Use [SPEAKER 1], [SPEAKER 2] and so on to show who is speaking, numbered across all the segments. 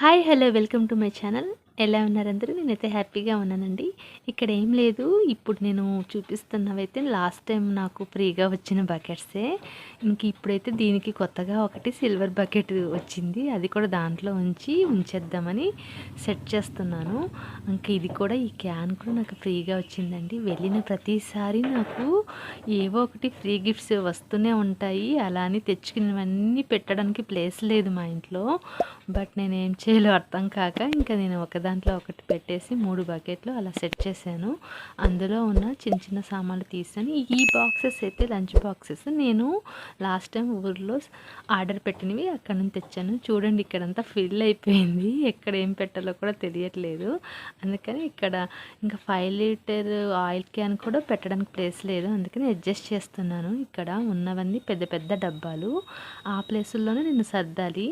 [SPEAKER 1] Hi hello welcome to my channel. ఎలా ఉన్నారు అందరూ? నేనైతే హ్యాపీగా ఉన్నానండి. ఇక్కడ ఏం లేదు, ఇప్పుడు నేను చూపిస్తున్నవైతే లాస్ట్ టైం నాకు ఫ్రీగా వచ్చిన బకెట్సే. ఇంక ఇప్పుడైతే దీనికి కొత్తగా ఒకటి సిల్వర్ బకెట్ వచ్చింది, అది కూడా దాంట్లో ఉంచేద్దామని సెట్ చేస్తున్నాను. ఇంక ఇది కూడా, ఈ క్యాన్ కూడా నాకు ఫ్రీగా వచ్చిందండి. వెళ్ళిన ప్రతిసారి నాకు ఏవో ఒకటి ఫ్రీ గిఫ్ట్స్ వస్తూనే ఉంటాయి. అలా అని తెచ్చుకున్నవన్నీ పెట్టడానికి ప్లేస్ లేదు మా ఇంట్లో. బట్ నేనేం చేయాలో అర్థం కాక ఇంకా నేను దాంట్లో ఒకటి పెట్టేసి 3 బకెట్లు అలా సెట్ చేశాను. అందులో ఉన్న చిన్న చిన్న సామాన్లు తీసాను. ఈ బాక్సెస్ అయితే లంచ్ బాక్సెస్ నేను లాస్ట్ టైం ఊర్లో ఆర్డర్ పెట్టినవి అక్కడ నుంచి తెచ్చాను. చూడండి, ఇక్కడంతా ఫిల్ అయిపోయింది, ఎక్కడ ఏం పెట్టాలో కూడా తెలియట్లేదు. అందుకని ఇక్కడ ఇంకా 5 లీటర్ ఆయిల్ క్యాన్ కూడా పెట్టడానికి ప్లేస్ లేదు, అందుకని అడ్జస్ట్ చేస్తున్నాను. ఇక్కడ ఉన్నవన్నీ పెద్ద పెద్ద డబ్బాలు, ఆ ప్లేసుల్లోనే నేను సర్దాలి.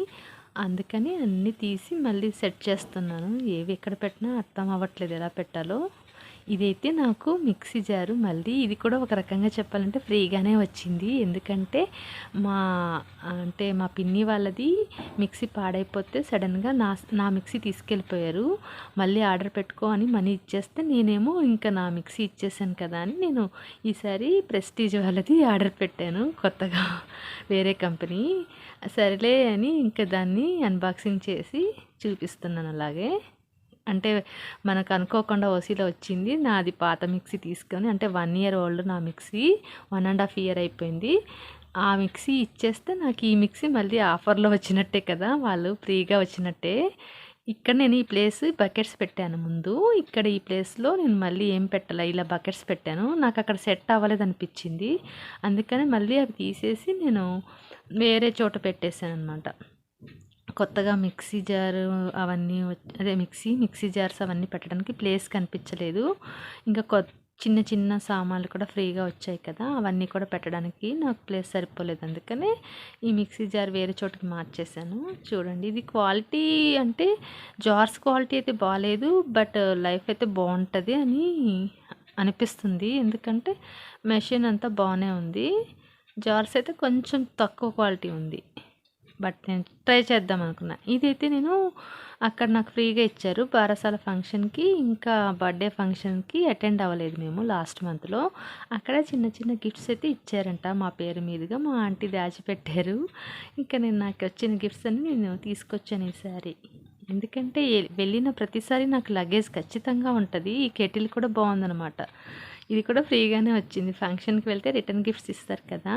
[SPEAKER 1] అందుకని అన్నీ తీసి మళ్ళీ సెట్ చేస్తున్నాను. ఏవి ఎక్కడ పెట్టినా అర్థం అవ్వట్లేదు ఎలా పెట్టాలో. ఇదైతే నాకు మిక్సీ జారు, మళ్ళీ ఇది కూడా ఒక రకంగా చెప్పాలంటే ఫ్రీగానే వచ్చింది. ఎందుకంటే మా పిన్ని వాళ్ళది మిక్సీ పాడైపోతే సడన్గా నా మిక్సీ తీసుకెళ్ళిపోయారు. మళ్ళీ ఆర్డర్ పెట్టుకో అని మనీ ఇచ్చేస్తే నేనేమో ఇంకా నా మిక్సీ ఇచ్చేసాను కదా అని నేను ఈసారి ప్రెస్టీజ్ వాళ్ళది ఆర్డర్ పెట్టాను, కొత్తగా వేరే కంపెనీ. సరేలే అని ఇంకా దాన్ని అన్బాక్సింగ్ చేసి చూపిస్తున్నాను. అలాగే అంటే మనకు అనుకోకుండా ఓసీలో వచ్చింది. నాది పాత మిక్సీ తీసుకొని, అంటే 1 ఇయర్ ఓల్డ్ నా మిక్సీ, 1.5 ఇయర్ అయిపోయింది. ఆ మిక్సీ ఇచ్చేస్తే నాకు ఈ మిక్సీ మళ్ళీ ఆఫర్లో వచ్చినట్టే కదా, వాళ్ళు ఫ్రీగా వచ్చినట్టే. ఇక్కడ నేను ఈ ప్లేస్ బకెట్స్ పెట్టాను ముందు. ఇక్కడ ఈ ప్లేస్లో నేను మళ్ళీ ఏం పెట్టాల, ఇలా బకెట్స్ పెట్టాను. నాకు అక్కడ సెట్ అవ్వలేదు అనిపించింది, అందుకని మళ్ళీ అవి తీసేసి నేను వేరే చోట పెట్టేశాను అనమాట. కొత్తగా మిక్సీ జారు అవన్నీ అదే మిక్సీ జార్స్ అవన్నీ పెట్టడానికి ప్లేస్ కనిపించలేదు. ఇంకా చిన్న చిన్న సామాన్లు కూడా ఫ్రీగా వచ్చాయి కదా, అవన్నీ కూడా పెట్టడానికి నాకు ప్లేస్ సరిపోలేదు. అందుకనే ఈ మిక్సీ జార్ వేరే చోటుకి మార్చేశాను. చూడండి, ఇది క్వాలిటీ అంటే జార్స్ క్వాలిటీ అయితే బాగాలేదు, బట్ లైఫ్ అయితే బాగుంటుంది అని అనిపిస్తుంది. ఎందుకంటే మెషిన్ అంతా బాగానే ఉంది, జార్స్ అయితే కొంచెం తక్కువ క్వాలిటీ ఉంది. బట్ నేను ట్రై చేద్దాం అనుకున్నా. ఇదైతే నేను అక్కడ నాకు ఫ్రీగా ఇచ్చారు, బారసాల ఫంక్షన్కి ఇంకా బర్త్డే ఫంక్షన్కి అటెండ్ అవ్వలేదు మేము లాస్ట్ మంత్లో. అక్కడ చిన్న చిన్న గిఫ్ట్స్ అయితే ఇచ్చారంట మా పేరు మీదుగా, మా ఆంటీ దాచిపెట్టారు. ఇంకా నాకు వచ్చిన గిఫ్ట్స్ అన్ని నేను తీసుకొచ్చాను ఈసారి. ఎందుకంటే వెళ్ళిన ప్రతిసారి నాకు లగేజ్ ఖచ్చితంగా ఉంటుంది. ఈ కెటిల్ కూడా బాగుందనమాట, ఇది కూడా ఫ్రీగానే వచ్చింది. ఫంక్షన్కి వెళ్తే రిటర్న్ గిఫ్ట్స్ ఇస్తారు కదా,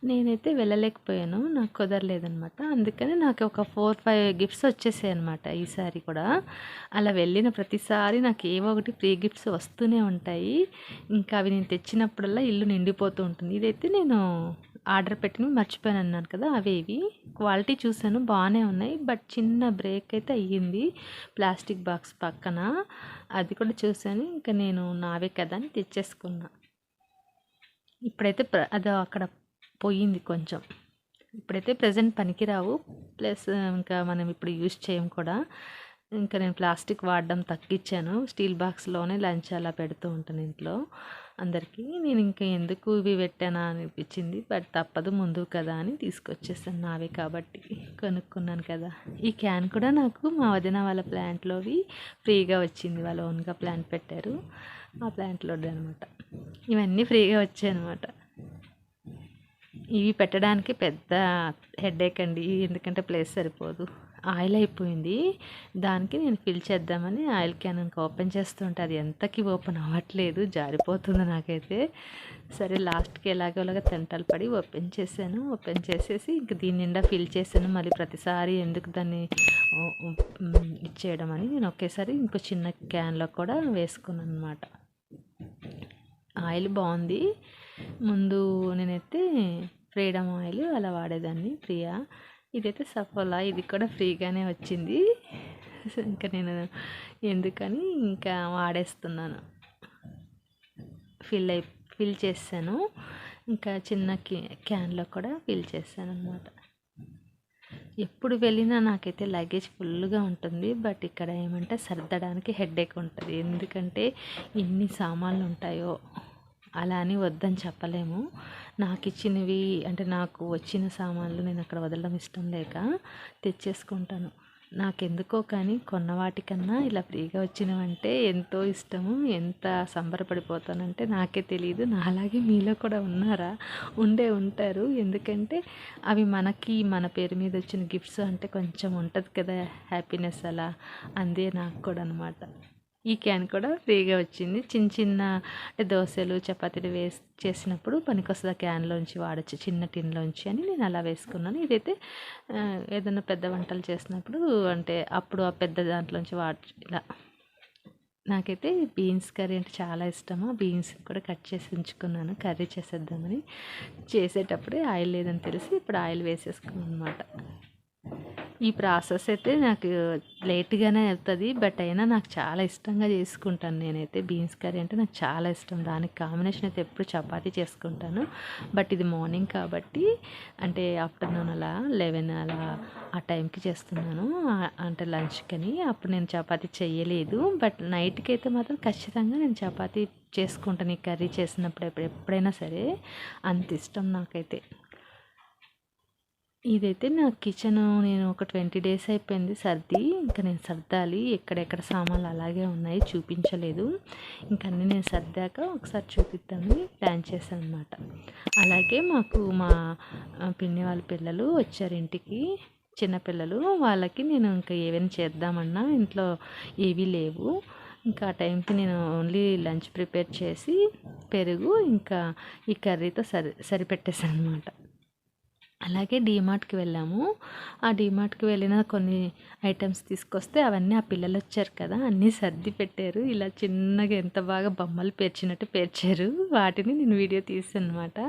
[SPEAKER 1] నేనైతే వెళ్ళలేకపోయాను, నాకు కుదరలేదనమాట. అందుకని నాకు ఒక 4-5 గిఫ్ట్స్ వచ్చేసాయి అనమాట ఈసారి కూడా. అలా వెళ్ళిన ప్రతిసారి నాకు ఏవో ఒకటి ఫ్రీ గిఫ్ట్స్ వస్తూనే ఉంటాయి. ఇంకా అవి నేను తెచ్చినప్పుడల్లా ఇల్లు నిండిపోతూ ఉంటుంది. ఇదైతే నేను ఆర్డర్ పెట్టినవి మర్చిపోయాను అన్నాను కదా, అవే ఇవి. క్వాలిటీ చూసాను బాగానే ఉన్నాయి, బట్ చిన్న బ్రేక్ అయితే అయ్యింది ప్లాస్టిక్ బాక్స్ పక్కన, అది కూడా చూశాను. ఇంకా నేను నావే కదా అని తెచ్చేసుకున్నా. ఇప్పుడైతే అది అక్కడ పోయింది కొంచెం. ఇప్పుడైతే ప్రజెంట్ పనికిరావు, ప్లస్ ఇంకా మనం ఇప్పుడు యూజ్ చేయం కూడా. ఇంకా నేను ప్లాస్టిక్ వాడడం తగ్గించాను, స్టీల్ బాక్స్లోనే లంచ్ అలా పెడుతూ ఉంటాను ఇంట్లో అందరికీ. నేను ఇంకా ఎందుకు ఇవి పెట్టానా అనిపించింది, బట్ తప్పదు ముందు కదా అని తీసుకొచ్చేసాను. నావే కాబట్టి కొనుక్కున్నాను కదా. ఈ క్యాన్ కూడా నాకు మా వదిన వాళ్ళ ప్లాంట్లోవి ఫ్రీగా వచ్చింది, వాళ్ళు ఓన్గా ప్లాంట్ పెట్టారు, ఆ ప్లాంట్లో అనమాట. ఇవన్నీ ఫ్రీగా వచ్చాయి అనమాట. ఇవి పెట్టడానికి పెద్ద హెడేక్ అండి, ఎందుకంటే ప్లేస్ సరిపోదు. ఆయిల్ అయిపోయింది, దానికి నేను ఫిల్ చేద్దామని ఆయిల్ క్యాన్ ఇంకా ఓపెన్ చేస్తుంటే అది ఎంతకి ఓపెన్ అవ్వట్లేదు, జారిపోతుంది నాకైతే. సరే లాస్ట్కి ఎలాగోలాగా తెంటలు పడి ఓపెన్ చేశాను. ఓపెన్ చేసేసి ఇంక దీని నిండా ఫిల్ చేశాను. మళ్ళీ ప్రతిసారి ఎందుకు దాన్ని ఇచ్చేయడం అని నేను ఒకేసారి ఇంకో చిన్న క్యాన్లో కూడా వేసుకున్నాను అనమాట. ఆయిల్ బాగుంది. ముందు నేనైతే ఫ్రీడమ్ ఆయిల్ అలా వాడేదాన్ని, ప్రియా. ఇదైతే సఫోలా, ఇది కూడా ఫ్రీగానే వచ్చింది. ఇంకా నేను ఎందుకని ఇంకా వాడేస్తున్నాను. ఫిల్ చేశాను, ఇంకా చిన్న క్యాన్లో కూడా ఫిల్ చేశాను అనమాట. ఎప్పుడు వెళ్ళినా నాకైతే లగేజ్ ఫుల్గా ఉంటుంది, బట్ ఇక్కడ ఏమంటే సర్దడానికి హెడేక్ ఉంటుంది. ఎందుకంటే ఎన్ని సామాన్లు ఉంటాయో, అలా అని వద్దని చెప్పలేము. నాకు ఇచ్చినవి అంటే నాకు వచ్చిన సామాన్లు నేను అక్కడ వదలడం ఇష్టం లేక తెచ్చేసుకుంటాను. నాకెందుకో కానీ కొన్న వాటికన్నా ఇలా ఫ్రీగా వచ్చినవంటే ఎంతో ఇష్టము. ఎంత సంబరపడిపోతానంటే నాకే తెలియదు. నాలాగే మీలో కూడా ఉన్నారా? ఉంటారు. ఎందుకంటే అవి మనకి మన పేరు మీద వచ్చిన గిఫ్ట్స్ అంటే కొంచెం ఉంటుంది కదా హ్యాపీనెస్ అలా. అందే నాకు కూడా అనమాట. ఈ క్యాన్ కూడా ఫ్రీగా వచ్చింది. చిన్న చిన్న అంటే దోశలు చపాతీలు చేసినప్పుడు పనికొస్తుంది, ఆ క్యాన్లోంచి వాడచ్చు చిన్న టిన్లోంచి అని నేను అలా వేసుకున్నాను. ఇదైతే ఏదైనా పెద్ద వంటలు చేసినప్పుడు అంటే అప్పుడు ఆ పెద్ద దాంట్లోంచి వాడచ్చు ఇలా. నాకైతే బీన్స్ కర్రీ అంటే చాలా ఇష్టము. బీన్స్ కూడా కట్ చేసి ఉంచుకున్నాను కర్రీ చేసేద్దామని. చేసేటప్పుడే ఆయిల్ లేదని తెలిసి ఇప్పుడు ఆయిల్ వేసేసుకున్నాను అనమాట. ఈ ప్రాసెస్ అయితే నాకు లేట్గానే అవుతుంది, బట్ అయినా నాకు చాలా ఇష్టంగా చేసుకుంటాను నేనైతే. బీన్స్ కర్రీ అంటే నాకు చాలా ఇష్టం. దానికి కాంబినేషన్ అయితే ఎప్పుడు చపాతీ చేసుకుంటాను. బట్ ఇది మార్నింగ్ కాబట్టి అంటే ఆఫ్టర్నూన్ అలా 11 అలా ఆ టైంకి చేస్తున్నాను, అంటే లంచ్కని. అప్పుడు నేను చపాతీ చేయలేదు, బట్ నైట్కి అయితే మాత్రం ఖచ్చితంగా నేను చపాతీ చేసుకుంటాను. ఈ కర్రీ చేసినప్పుడు ఎప్పుడైనా సరే అంత ఇష్టం నాకైతే. ఇదైతే నా కిచెన్ నేను ఒక 20 డేస్ అయిపోయింది సర్ది. ఇంకా నేను సర్దాలి. ఎక్కడెక్కడ సామాన్లు అలాగే ఉన్నాయి, చూపించలేదు. ఇంకా అన్నీ నేను సర్దాక ఒకసారి చూపిద్దామని ప్లాన్ చేశాను అనమాట. అలాగే మాకు మా పిన్ని వాళ్ళ పిల్లలు వచ్చారు ఇంటికి, చిన్నపిల్లలు. వాళ్ళకి నేను ఇంకా ఏవైనా చేద్దామన్నా ఇంట్లో ఏవీ లేవు. ఇంకా ఆ టైంకి నేను ఓన్లీ లంచ్ ప్రిపేర్ చేసి పెరుగు ఇంకా ఈ కర్రీతో సరిపెట్టేశాను అనమాట. అలాగే డీమార్ట్కి వెళ్ళాము. ఆ డీమార్ట్కి వెళ్ళిన కొన్ని ఐటమ్స్ తీసుకొస్తే అవన్నీ ఆ పిల్లలు వచ్చారు కదా అన్నీ సర్ది పెట్టారు. ఇలా చిన్నగా ఎంత బాగా బొమ్మలు పేర్చినట్టు పేర్చారు. వాటిని నేను వీడియో తీసాను అనమాట.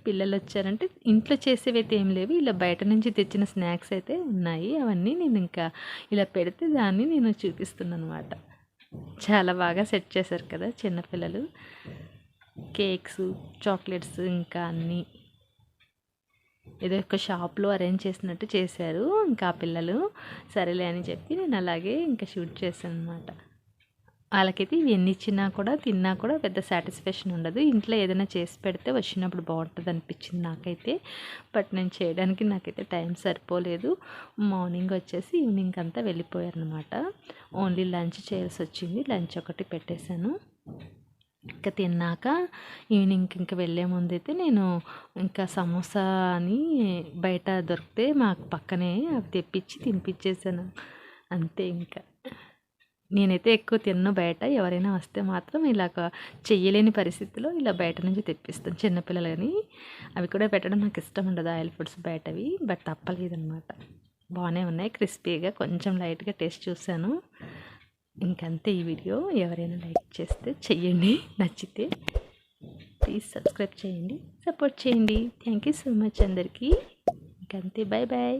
[SPEAKER 1] పిల్లలు వచ్చారంటే ఇంట్లో చేసేవైతే ఏం లేవు, ఇలా బయట నుంచి తెచ్చిన స్నాక్స్ అయితే ఉన్నాయి. అవన్నీ నేను ఇంకా ఇలా పెడితే దాన్ని నేను చూపిస్తున్నాను అనమాట. చాలా బాగా సెట్ చేశారు కదా చిన్నపిల్లలు. కేక్స్, చాక్లెట్స్ ఇంకా అన్నీ ఏదో ఒక షాప్లో అరేంజ్ చేసినట్టు చేశారు. ఇంకా ఆ పిల్లలు సరేలే అని చెప్పి నేను అలాగే ఇంకా షూట్ చేశాను అనమాట. వాళ్ళకైతే ఇవి ఎన్ని ఇచ్చినా కూడా తిన్నా కూడా పెద్ద సాటిస్ఫాక్షన్ ఉండదు. ఇంట్లో ఏదైనా చేసి పెడితే వచ్చినప్పుడు బాగుంటుంది అనిపించింది నాకైతే. బట్ నేను చేయడానికి నాకైతే టైం సరిపోలేదు. మార్నింగ్ వచ్చేసి ఈవినింగ్ అంతా వెళ్ళిపోయారనమాట. ఓన్లీ లంచ్ చేయాల్సి వచ్చింది. లంచ్ ఒకటి పెట్టేశాను. ఇంకా తిన్నాక ఈవినింగ్ ఇంకా వెళ్ళే ముందైతే నేను ఇంకా సమోసా అని బయట దొరికితే మాకు పక్కనే అవి తెప్పించి తినిపించేసాను అంతే. ఇంకా నేనైతే ఎక్కువ తిన్ను బయట. ఎవరైనా వస్తే మాత్రం ఇలాగ చెయ్యలేని పరిస్థితిలో ఇలా బయట నుంచి తెప్పిస్తాను చిన్నపిల్లలని. అవి కూడా పెట్టడం నాకు ఇష్టం ఉండదు ఆయిల్ ఫుడ్స్ బయటవి, బట్ తప్పలేదన్నమాట. బాగానే ఉన్నాయి, క్రిస్పీగా. కొంచెం లైట్గా టేస్ట్ చూశాను. ఇంకంతే ఈ వీడియో. ఎవరైనా లైక్ చేస్తే చెయ్యండి, నచ్చితే ప్లీజ్ సబ్స్క్రైబ్ చేయండి, సపోర్ట్ చేయండి. థ్యాంక్ యూ సో మచ్ అందరికీ. ఇంకంతే, బాయ్ బాయ్.